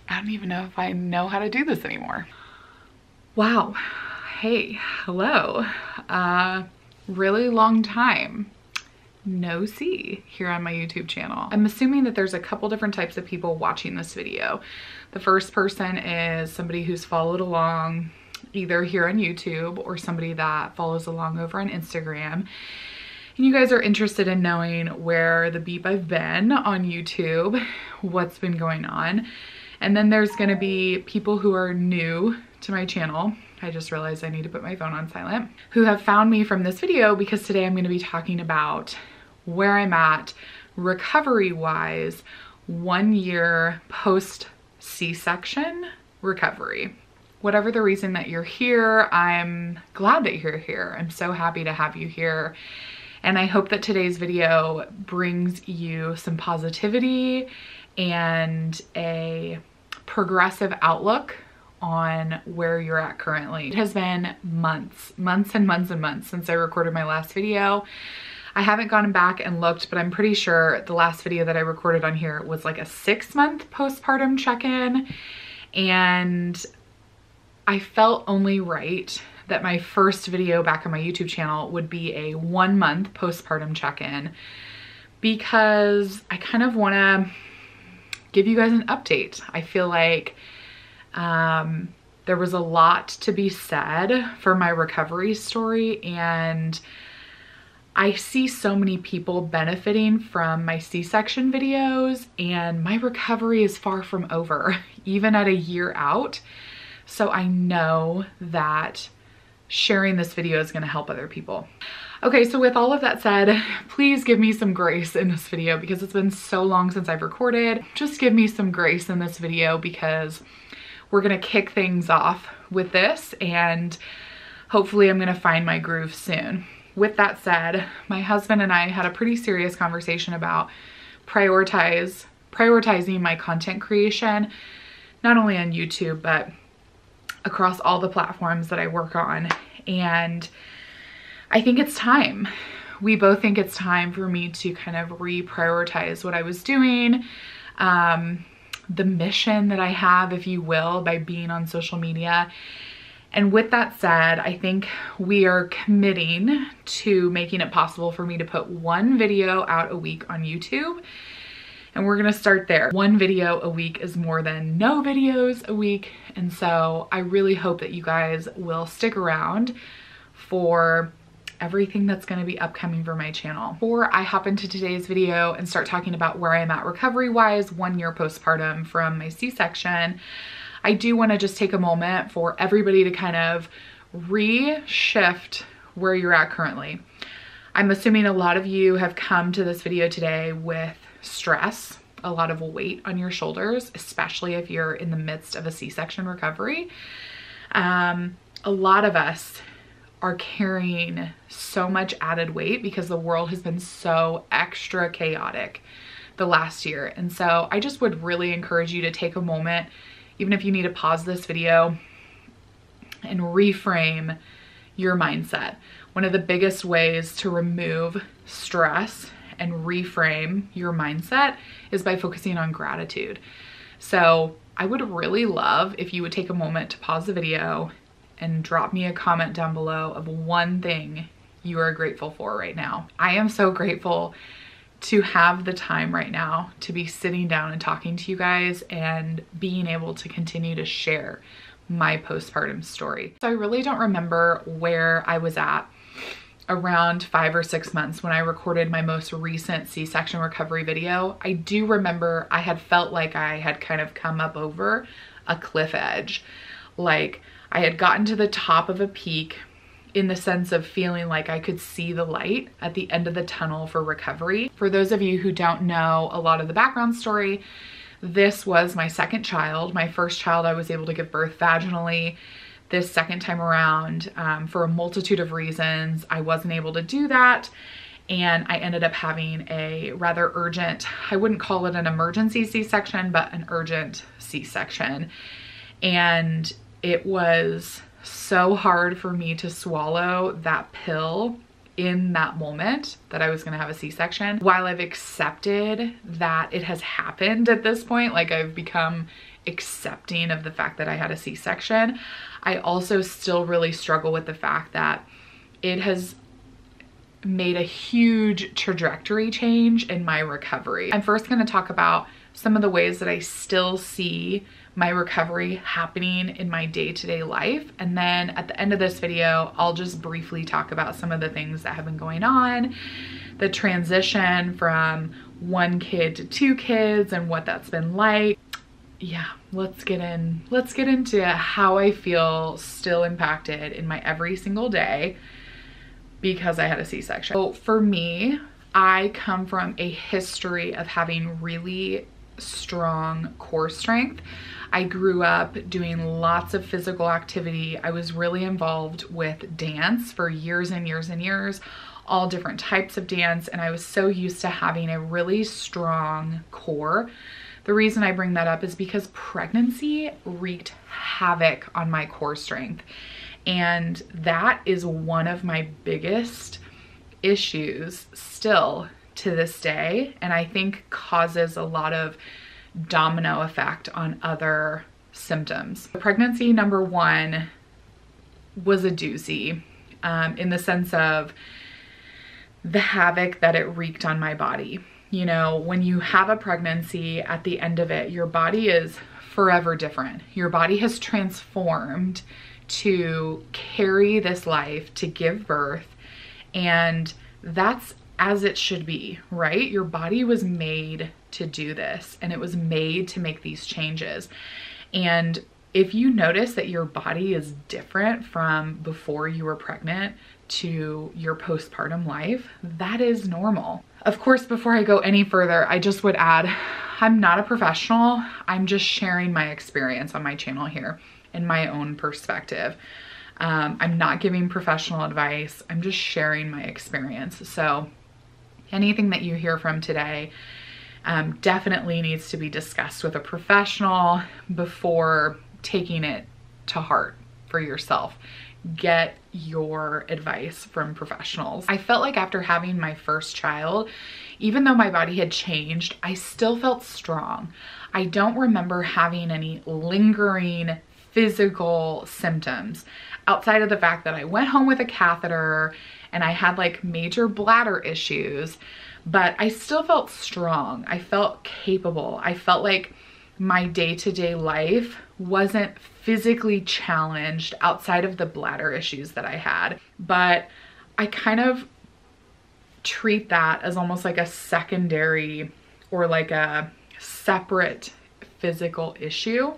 I don't even know if I know how to do this anymore. Wow. Hey, hello. Really long time no see here on my YouTube channel. I'm assuming that there's a couple different types of people watching this video. The first person is somebody who's followed along either here on YouTube or somebody that follows along over on Instagram. And you guys are interested in knowing where the beep I've been on YouTube, what's been going on. And then there's gonna be people who are new to my channel. I just realized I need to put my phone on silent, who have found me from this video because today I'm gonna be talking about where I'm at recovery-wise 1 year post C-section recovery. Whatever the reason that you're here, I'm glad that you're here. I'm so happy to have you here. And I hope that today's video brings you some positivity and a progressive outlook on where you're at currently. It has been months and months since I recorded my last video. I haven't gone back and looked, but I'm pretty sure the last video that I recorded on here was like a 6-month postpartum check-in. And I felt only right that my first video back on my YouTube channel would be a 1-month postpartum check-in, because I kind of want to give you guys an update. I feel like there was a lot to be said for my recovery story, and I see so many people benefiting from my C-section videos, and my recovery is far from over, even at a year out. So I know that sharing this video is gonna help other people. Okay, so with all of that said, please give me some grace in this video because it's been so long since I've recorded. Just give me some grace in this video because we're gonna kick things off with this, and hopefully I'm gonna find my groove soon. With that said, my husband and I had a pretty serious conversation about prioritizing my content creation, not only on YouTube, but across all the platforms that I work on. And I think it's time. We both think it's time for me to kind of reprioritize what I was doing, the mission that I have, if you will, by being on social media. And with that said, I think we are committing to making it possible for me to put 1 video out a week on YouTube. And we're gonna start there. 1 video a week is more than no videos a week. And so I really hope that you guys will stick around for everything that's gonna be upcoming for my channel. Before I hop into today's video and start talking about where I'm at recovery-wise 1 year postpartum from my C-section, I do wanna just take a moment for everybody to kind of reshift where you're at currently. I'm assuming a lot of you have come to this video today with stress, a lot of weight on your shoulders, especially if you're in the midst of a C-section recovery. A lot of us are carrying so much added weight because the world has been so extra chaotic the last year. And so I just would really encourage you to take a moment, even if you need to pause this video, and reframe your mindset. One of the biggest ways to remove stress and reframe your mindset is by focusing on gratitude. So I would really love if you would take a moment to pause the video and drop me a comment down below of 1 thing you are grateful for right now. I am so grateful to have the time right now to be sitting down and talking to you guys and being able to continue to share my postpartum story. So I really don't remember where I was at around 5 or 6 months when I recorded my most recent C-section recovery video. I do remember I had felt like I had kind of come up over a cliff edge. Like I had gotten to the top of a peak in the sense of feeling like I could see the light at the end of the tunnel for recovery. For those of you who don't know a lot of the background story, this was my 2nd child. My first child I was able to give birth vaginally. This second time around, for a multitude of reasons, I wasn't able to do that. And I ended up having a rather urgent, I wouldn't call it an emergency C-section, but an urgent C-section. And it was so hard for me to swallow that pill in that moment that I was gonna have a C-section. While I've accepted that it has happened at this point, like I've become accepting of the fact that I had a C-section, I also still really struggle with the fact that it has made a huge trajectory change in my recovery. I'm first going to talk about some of the ways that I still see my recovery happening in my day-to-day life. And then at the end of this video, I'll just briefly talk about some of the things that have been going on, the transition from 1 kid to 2 kids and what that's been like. Yeah, let's get into how I feel still impacted in my every single day because I had a C-section. So for me, I come from a history of having really strong core strength. I grew up doing lots of physical activity. I was really involved with dance for years and years and years, all different types of dance, and I was so used to having a really strong core. The reason I bring that up is because pregnancy wreaked havoc on my core strength. And that is one of my biggest issues still to this day. And I think causes a lot of domino effect on other symptoms. Pregnancy number 1 was a doozy in the sense of the havoc that it wreaked on my body. You know, when you have a pregnancy, at the end of it, your body is forever different. Your body has transformed to carry this life, to give birth, and that's as it should be, right? Your body was made to do this, and it was made to make these changes. And if you notice that your body is different from before you were pregnant to your postpartum life, that is normal. Of course, before I go any further, I just would add, I'm not a professional. I'm just sharing my experience on my channel here in my own perspective. I'm not giving professional advice. I'm just sharing my experience. So anything that you hear from today definitely needs to be discussed with a professional before taking it to heart for yourself. Get your advice from professionals. I felt like after having my first child, even though my body had changed, I still felt strong. I don't remember having any lingering physical symptoms outside of the fact that I went home with a catheter and I had like major bladder issues, but I still felt strong. I felt capable. I felt like my day-to-day life wasn't physically challenged outside of the bladder issues that I had. But I kind of treat that as almost like a secondary or like a separate physical issue,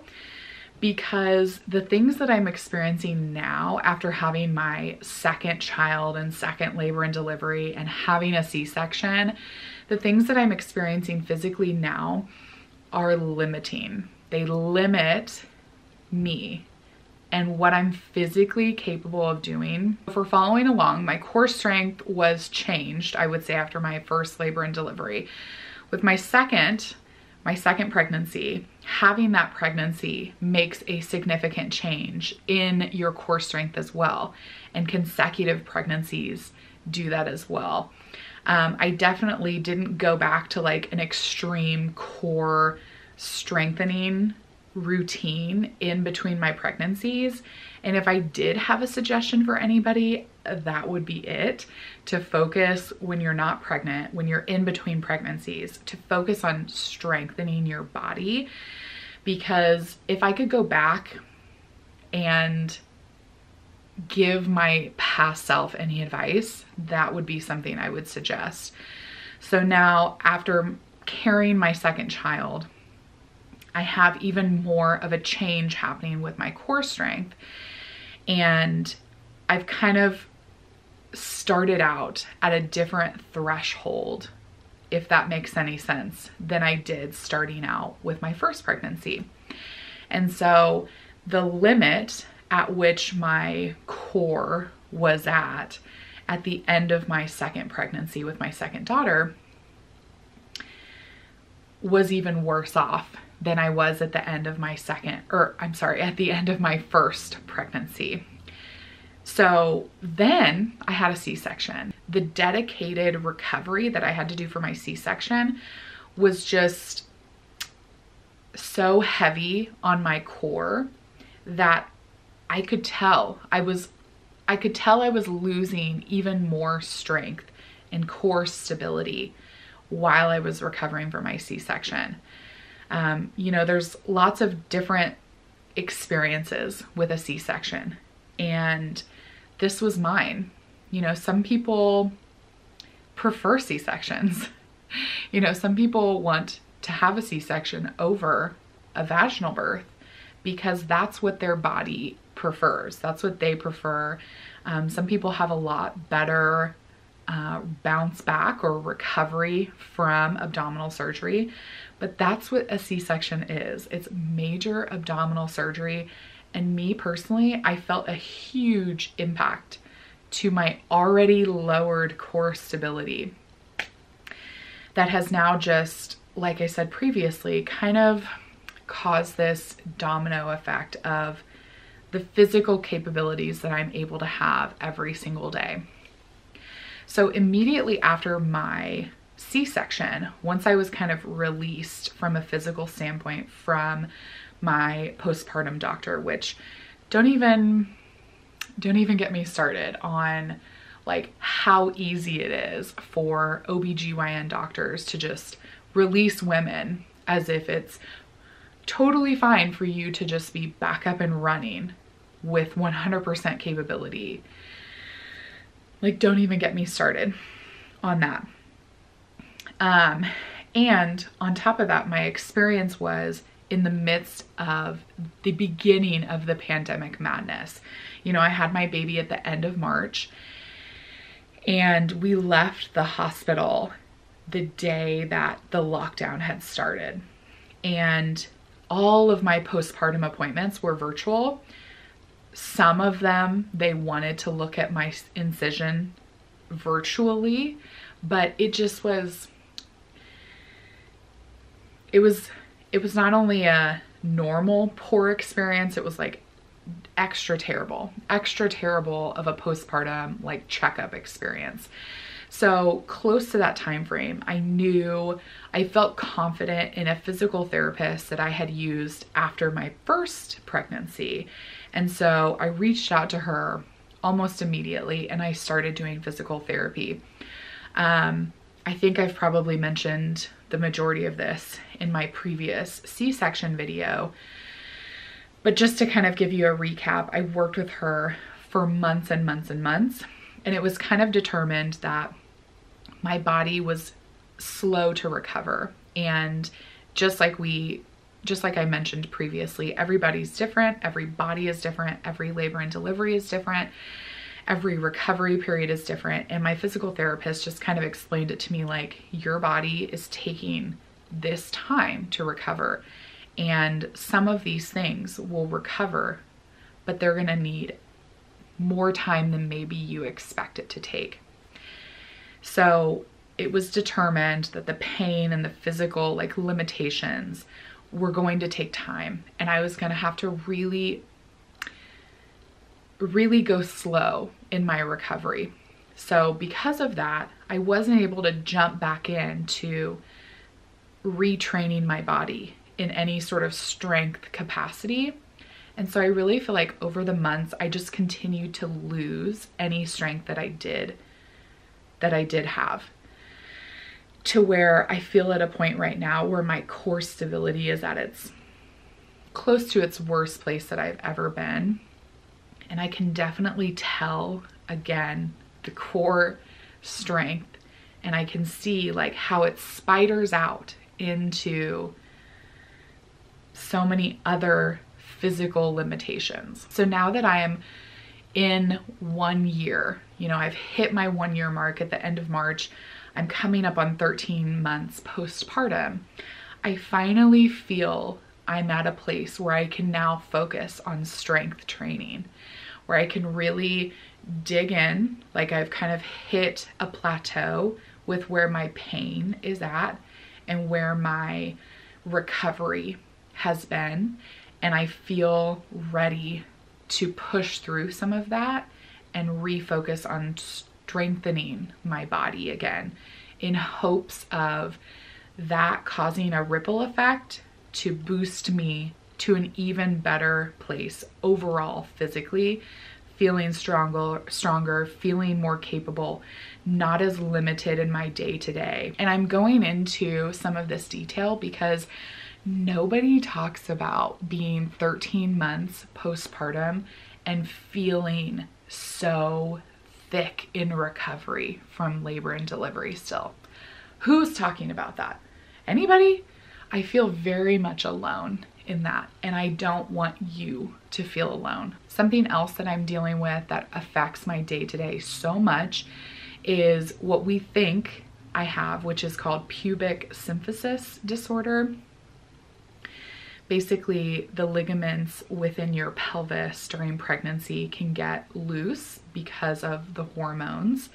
because the things that I'm experiencing now after having my second child and second labor and delivery and having a C-section, the things that I'm experiencing physically now are limiting. They limit me and what I'm physically capable of doing. For following along, my core strength was changed, I would say, after my first labor and delivery. With my second pregnancy, having that pregnancy makes a significant change in your core strength as well. And consecutive pregnancies do that as well. I definitely didn't go back to like an extreme core strengthening routine in between my pregnancies. And if I did have a suggestion for anybody, that would be it. To focus when you're not pregnant, when you're in between pregnancies, to focus on strengthening your body. Because if I could go back and give my past self any advice, that would be something I would suggest. So now, after carrying my second child, I have even more of a change happening with my core strength. And I've kind of started out at a different threshold, if that makes any sense, than I did starting out with my first pregnancy. And so the limit at which my core was at the end of my second pregnancy with my second daughter was even worse off than I was at the end of my at the end of my first pregnancy. So then I had a C-section. The dedicated recovery that I had to do for my C-section was just so heavy on my core that I could tell I was losing even more strength and core stability while I was recovering from my C-section. You know, there's lots of different experiences with a C-section, and this was mine. You know, some people prefer C-sections. You know, some people want to have a C-section over a vaginal birth because that's what their body prefers. That's what they prefer. Some people have a lot better bounce back or recovery from abdominal surgery, but that's what a C-section is. It's major abdominal surgery. And me personally, I felt a huge impact to my already lowered core stability that has now just, like I said previously, kind of caused this domino effect of the physical capabilities that I'm able to have every single day. So immediately after my C-section, once I was kind of released from a physical standpoint from my postpartum doctor, which don't even get me started on like how easy it is for OBGYN doctors to just release women as if it's totally fine for you to just be back up and running with 100% capability. Like, don't even get me started on that. And on top of that, my experience was in the midst of the beginning of the pandemic madness. You know, I had my baby at the end of March, and we left the hospital the day that the lockdown had started. And all of my postpartum appointments were virtual. Some of them, they wanted to look at my incision virtually, but it just was, it was not only a normal poor experience, it was like extra terrible of a postpartum like checkup experience. So close to that time frame, I felt confident in a physical therapist that I had used after my first pregnancy. And so I reached out to her almost immediately and I started doing physical therapy. I think I've probably mentioned the majority of this in my previous C-section video, but just to kind of give you a recap, I worked with her for months and months and months, and it was kind of determined that my body was slow to recover. And just like I mentioned previously, everybody's different, every body is different, every labor and delivery is different, every recovery period is different. And my physical therapist just kind of explained it to me like, your body is taking this time to recover. And some of these things will recover, but they're gonna need more time than maybe you expect it to take. So it was determined that the pain and the physical like limitations were going to take time, and I was gonna have to really go slow in my recovery. So because of that, I wasn't able to jump back into retraining my body in any sort of strength capacity. And so I really feel like over the months, I just continued to lose any strength that I did have, to where I feel at a point right now where my core stability is at its close to its worst place that I've ever been. And I can definitely tell again the core strength, and I can see like how it spiders out into so many other physical limitations. So now that I am in 1 year, you know, I've hit my 1 year mark at the end of March. I'm coming up on 13 months postpartum. I finally feel I'm at a place where I can now focus on strength training, where I can really dig in. Like I've kind of hit a plateau with where my pain is at and where my recovery has been. And I feel ready to push through some of that and refocus on strengthening my body again, in hopes of that causing a ripple effect to boost me to an even better place overall physically, feeling stronger, feeling more capable, not as limited in my day-to-day. And I'm going into some of this detail because nobody talks about being 13 months postpartum and feeling so thick in recovery from labor and delivery still. Who's talking about that? Anybody? I feel very much alone in that, and I don't want you to feel alone. Something else that I'm dealing with that affects my day-to-day so much is what we think I have, which is called pubic symphysis disorder. Basically, the ligaments within your pelvis during pregnancy can get loose because of the hormones.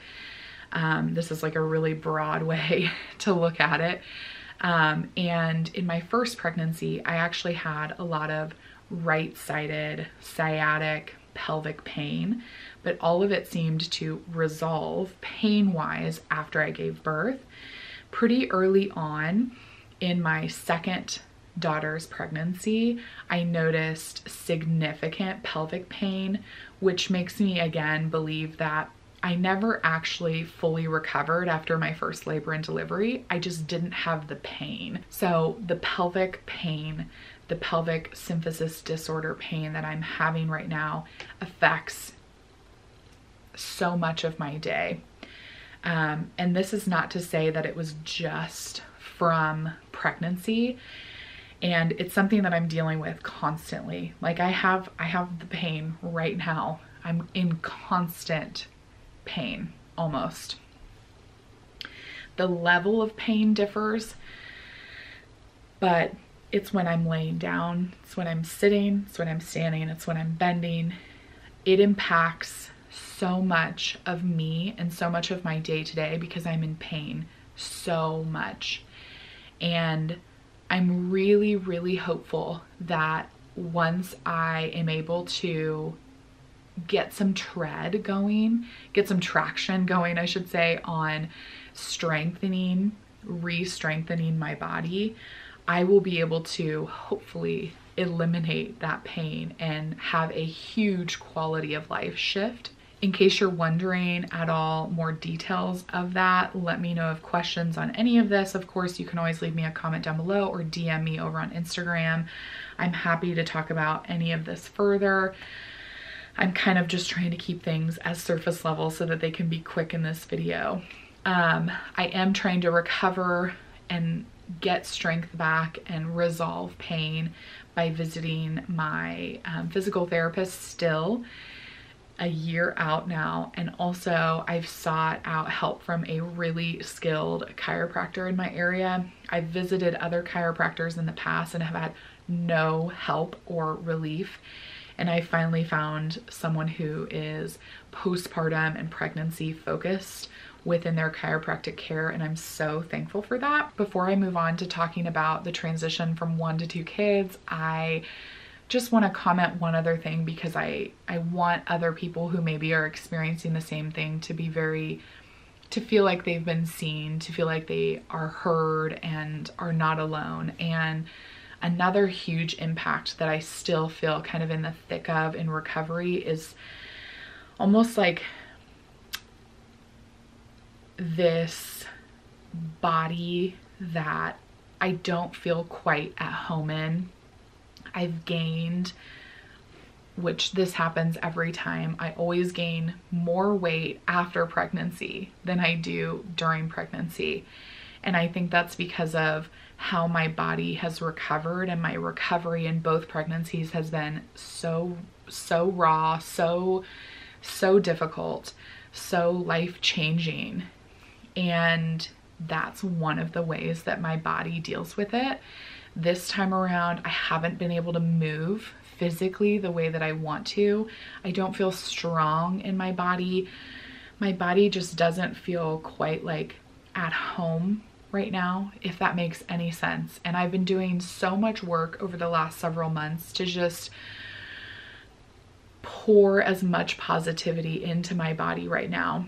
This is like a really broad way to look at it. And in my first pregnancy, I actually had a lot of right-sided sciatic pelvic pain, but all of it seemed to resolve pain-wise after I gave birth. Pretty early on in my second daughter's pregnancy, I noticed significant pelvic pain, which makes me again believe that I never actually fully recovered after my first labor and delivery. I just didn't have the pain. So the pelvic pain, the pelvic symphysis disorder pain that I'm having right now affects so much of my day. And this is not to say that it was just from pregnancy. And it's something that I'm dealing with constantly. Like I have the pain right now. I'm in constant pain almost. The level of pain differs, but it's when I'm laying down, it's when I'm sitting, it's when I'm standing, it's when I'm bending. It impacts so much of me and so much of my day-to-day because I'm in pain so much. And I'm really, really hopeful that once I am able to get some tread going, get some traction going, I should say, on strengthening, re-strengthening my body, I will be able to hopefully eliminate that pain and have a huge quality of life shift. In case you're wondering at all more details of that, let me know of questions on any of this. Of course, you can always leave me a comment down below or DM me over on Instagram. I'm happy to talk about any of this further. I'm kind of just trying to keep things as surface level so that they can be quick in this video. I am trying to recover and get strength back and resolve pain by visiting my physical therapist still, a year out now. And also I've sought out help from a really skilled chiropractor in my area. I've visited other chiropractors in the past and have had no help or relief. And I finally found someone who is postpartum and pregnancy focused within their chiropractic care, and I'm so thankful for that. Before I move on to talking about the transition from 1 to 2 kids, I just want to comment one other thing because I want other people who maybe are experiencing the same thing to feel like they've been seen, to feel like they are heard and are not alone. And another huge impact that I still feel kind of in the thick of in recovery is almost like this body that I don't feel quite at home in. I've gained, which this happens every time, I always gain more weight after pregnancy than I do during pregnancy. And I think that's because of how my body has recovered, and my recovery in both pregnancies has been so raw, so difficult, so life-changing. And that's one of the ways that my body deals with it. This time around, I haven't been able to move physically the way that I want to. I don't feel strong in my body. My body just doesn't feel quite like at home right now, if that makes any sense. And I've been doing so much work over the last several months to just pour as much positivity into my body right now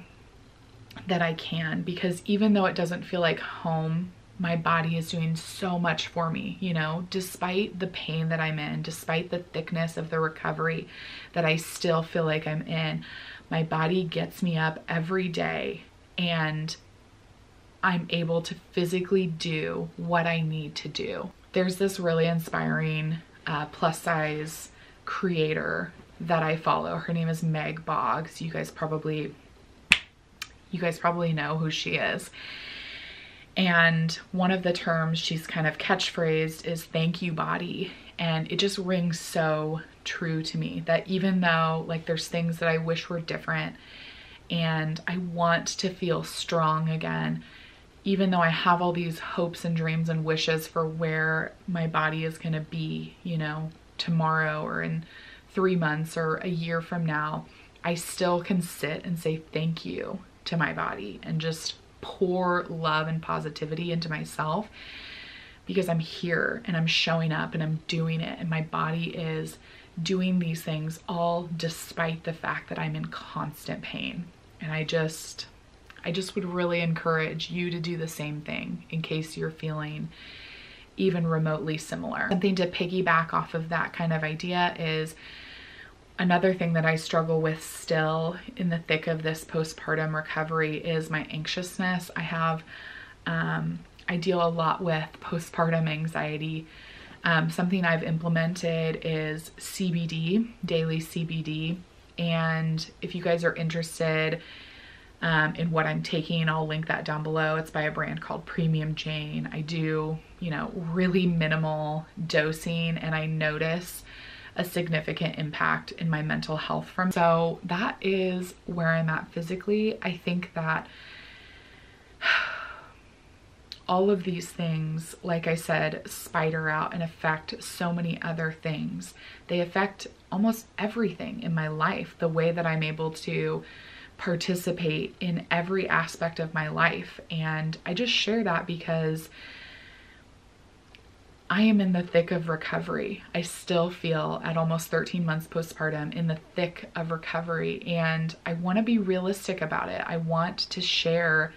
that I can, because even though it doesn't feel like home my body is doing so much for me, you know, despite the pain that I'm in, despite the thickness of the recovery that I still feel like I'm in, my body gets me up every day and I'm able to physically do what I need to do. There's this really inspiring plus size creator that I follow. Her name is Meg Boggs. You guys probably know who she is. And one of the terms she's kind of catchphrased is thank you body. And it just rings so true to me that even though like there's things that I wish were different and I want to feel strong again, even though I have all these hopes and dreams and wishes for where my body is going to be, you know, tomorrow or in 3 months or a year from now, I still can sit and say thank you to my body and just pour love and positivity into myself, because I'm here and I'm showing up and I'm doing it, and my body is doing these things all despite the fact that I'm in constant pain. And I just would really encourage you to do the same thing in case you're feeling even remotely similar. Something to piggyback off of that kind of idea is another thing that I struggle with still in the thick of this postpartum recovery is my anxiousness. I have, I deal a lot with postpartum anxiety. Something I've implemented is CBD, daily CBD. And if you guys are interested in what I'm taking, I'll link that down below. It's by a brand called Premium Jane. I do, you know, really minimal dosing, and I notice a significant impact in my mental health from. So that is where I'm at physically. I think that all of these things, like I said, spider out and affect so many other things. They affect almost everything in my life, the way that I'm able to participate in every aspect of my life. And I just share that because I am in the thick of recovery. I still feel at almost 13 months postpartum in the thick of recovery, and I want to be realistic about it. I want to share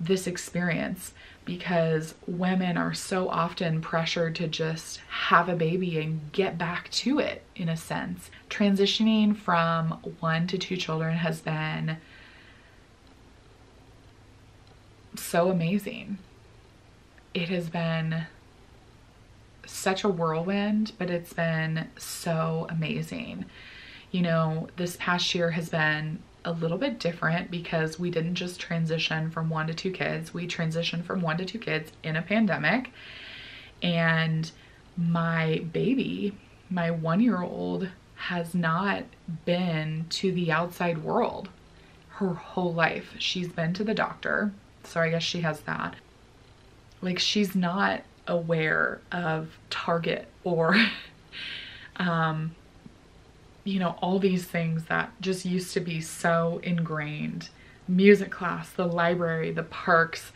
this experience because women are so often pressured to just have a baby and get back to it in a sense. Transitioning from 1 to 2 children has been so amazing. It has been such a whirlwind, but it's been so amazing. You know, this past year has been a little bit different because we didn't just transition from 1 to 2 kids. We transitioned from 1 to 2 kids in a pandemic. And my baby, my 1-year-old, has not been to the outside world her whole life. She's been to the doctor, so I guess she has that. Like, she's not aware of Target or you know, all these things that just used to be so ingrained. Music class, the library, the parks,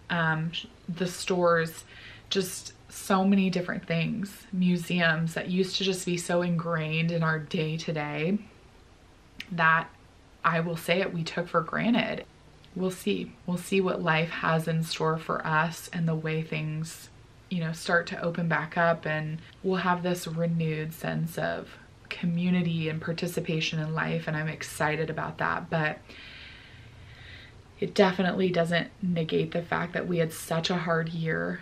the stores, just so many different things. Museums that used to just be so ingrained in our day-to-day that, I will say it, we took for granted. We'll see what life has in store for us and the way things, you know, start to open back up, and we'll have this renewed sense of community and participation in life, and I'm excited about that. But it definitely doesn't negate the fact that we had such a hard year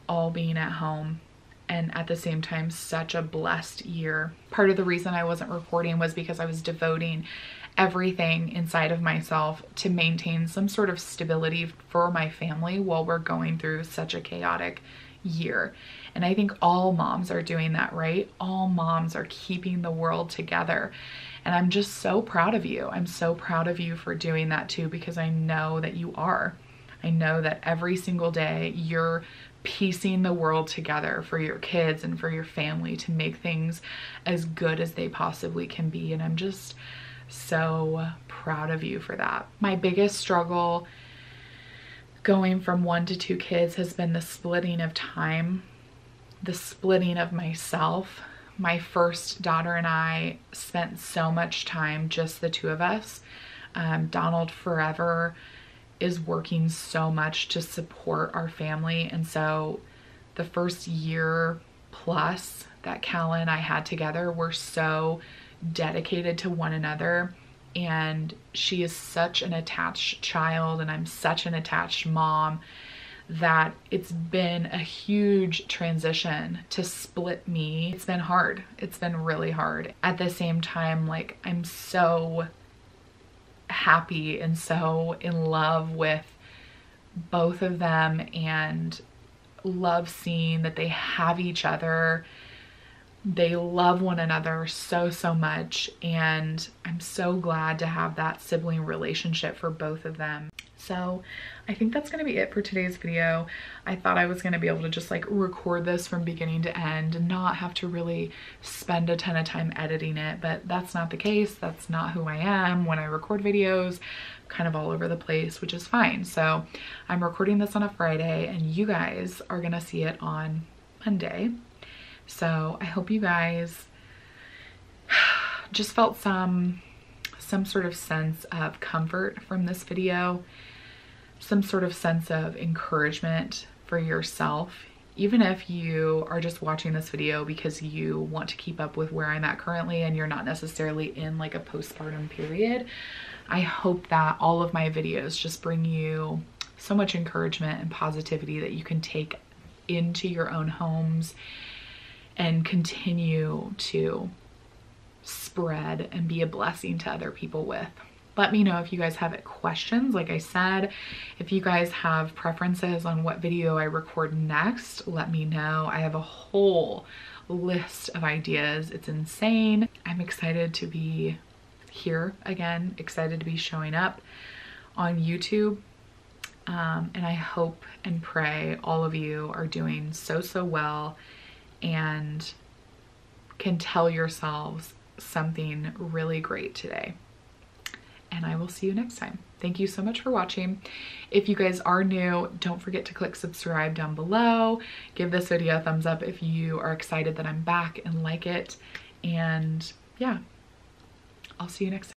all being at home, and at the same time such a blessed year. Part of the reason I wasn't recording was because I was devoting everything inside of myself to maintain some sort of stability for my family while we're going through such a chaotic year. And I think all moms are doing that, right? All moms are keeping the world together. And I'm just so proud of you. I'm so proud of you for doing that too, because I know that you are. I know that every single day you're piecing the world together for your kids and for your family to make things as good as they possibly can be. And I'm just so proud of you for that. My biggest struggle going from 1 to 2 kids has been the splitting of time, the splitting of myself. My first daughter and I spent so much time, just the two of us. Donald forever is working so much to support our family. And so the first year plus that Cal and I had together, we're so dedicated to one another. And she is such an attached child, and I'm such an attached mom, that it's been a huge transition to split me. It's been hard. It's been really hard. At the same time, like, I'm so happy and so in love with both of them, and love seeing that they have each other. They love one another so, so much, and I'm so glad to have that sibling relationship for both of them. So I think that's going to be it for today's video. I thought I was going to be able to just like record this from beginning to end and not have to really spend a ton of time editing it, but that's not the case. That's not who I am. When I record videos, I'm kind of all over the place, which is fine. So I'm recording this on a Friday, and you guys are going to see it on Monday. So I hope you guys just felt some sort of sense of comfort from this video, some sort of sense of encouragement for yourself, even if you are just watching this video because you want to keep up with where I'm at currently and you're not necessarily in like a postpartum period. I hope that all of my videos just bring you so much encouragement and positivity that you can take into your own homes and continue to spread and be a blessing to other people with. Let me know if you guys have questions. Like I said, if you guys have preferences on what video I record next, let me know. I have a whole list of ideas. It's insane. I'm excited to be here again, excited to be showing up on YouTube. And I hope and pray all of you are doing so, so well and can tell yourselves something really great today. And I will see you next time. Thank you so much for watching. If you guys are new, don't forget to click subscribe down below. Give this video a thumbs up if you are excited that I'm back and like it. And yeah, I'll see you next time.